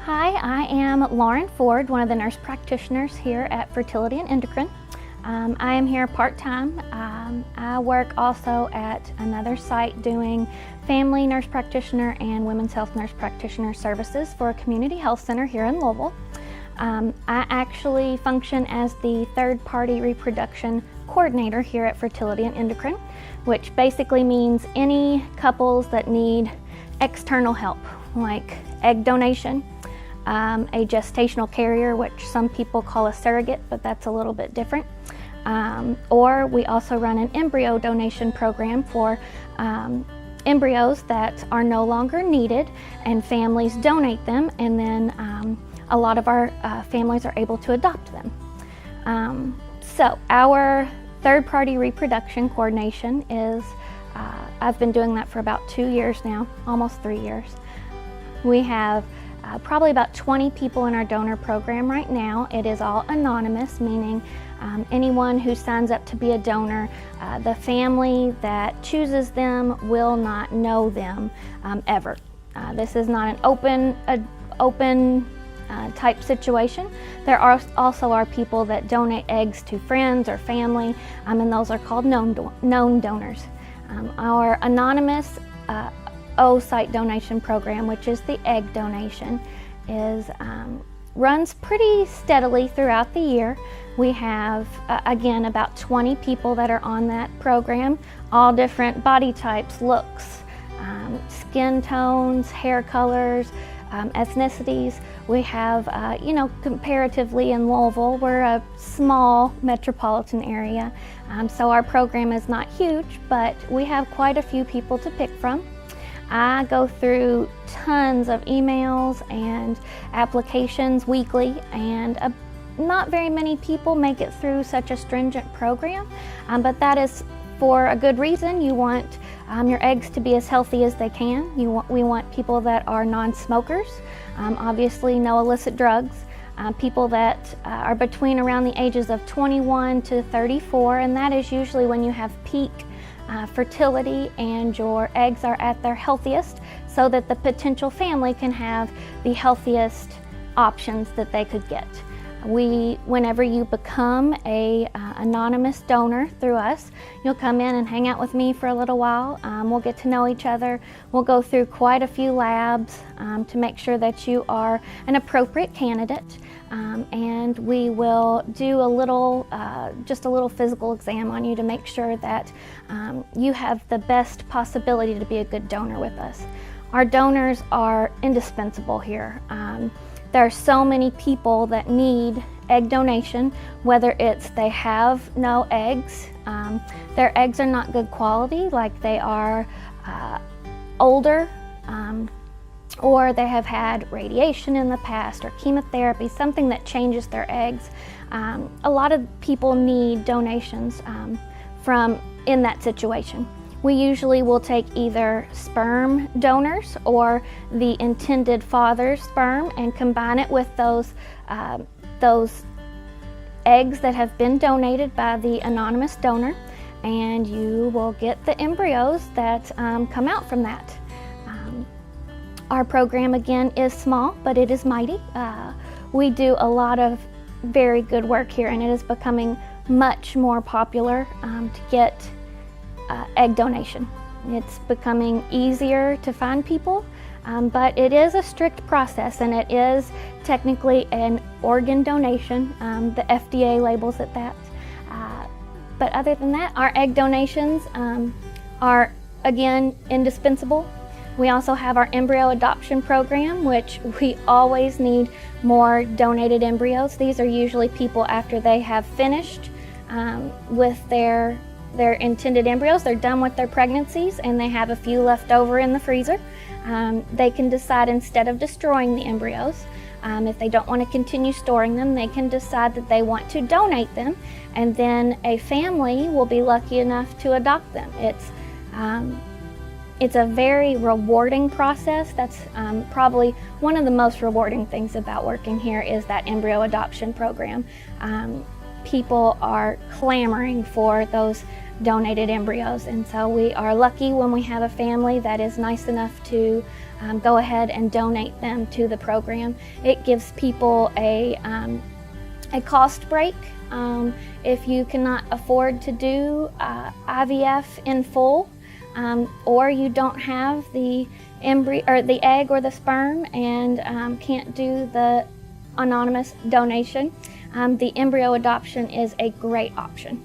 Hi, I am Lauren Ford, one of the nurse practitioners here at Fertility and Endocrine. I am here part-time. I work also at another site doing family nurse practitioner and women's health nurse practitioner services for a community health center here in Louisville. I actually function as the third-party reproduction coordinator here at Fertility and Endocrine, which basically means any couples that need external help, like egg donation, a gestational carrier, which some people call a surrogate, but that's a little bit different. Or we also run an embryo donation program for embryos that are no longer needed, and families donate them, and then a lot of our families are able to adopt them. So our third-party reproduction coordination is, I've been doing that for about 2 years now, almost 3 years. We have probably about 20 people in our donor program right now. It is all anonymous, meaning anyone who signs up to be a donor, the family that chooses them will not know them ever. This is not an open type situation. There are also people that donate eggs to friends or family, and those are called known donors. Our anonymous oocyte donation program, which is the egg donation, runs pretty steadily throughout the year. We have, again, about 20 people that are on that program, all different body types, looks, skin tones, hair colors, ethnicities. We have, comparatively in Louisville, we're a small metropolitan area, so our program is not huge, but we have quite a few people to pick from. I go through tons of emails and applications weekly, and not very many people make it through such a stringent program, but that is for a good reason. You want your eggs to be as healthy as they can. We want people that are non-smokers, obviously no illicit drugs, people that are between around the ages of 21 to 34, and that is usually when you have peak fertility and your eggs are at their healthiest, so that the potential family can have the healthiest options that they could get. Whenever you become a anonymous donor through us, you'll come in and hang out with me for a little while. We'll get to know each other. We'll go through quite a few labs to make sure that you are an appropriate candidate. And we will do just a little physical exam on you to make sure that you have the best possibility to be a good donor with us. Our donors are indispensable here. There are so many people that need egg donation, whether it's they have no eggs, their eggs are not good quality, like they are older, or they have had radiation in the past or chemotherapy, something that changes their eggs. A lot of people need donations in that situation. We usually will take either sperm donors or the intended father's sperm and combine it with those eggs that have been donated by the anonymous donor, and you will get the embryos that come out from that. Our program, again, is small, but it is mighty. We do a lot of very good work here, and it is becoming much more popular to get egg donation. It's becoming easier to find people, but it is a strict process, and it is technically an organ donation. The FDA labels it that. But other than that, our egg donations are, again, indispensable. We also have our embryo adoption program, which we always need more donated embryos. These are usually people after they have finished with their intended embryos. They're done with their pregnancies and they have a few left over in the freezer. They can decide, instead of destroying the embryos, if they don't want to continue storing them, they can decide that they want to donate them, and then a family will be lucky enough to adopt them. It's a very rewarding process. That's probably one of the most rewarding things about working here, is that embryo adoption program. People are clamoring for those donated embryos. And so we are lucky when we have a family that is nice enough to go ahead and donate them to the program. It gives people a cost break. If you cannot afford to do IVF in full, or you don't have the embryo or the egg or the sperm and can't do the anonymous donation, the embryo adoption is a great option.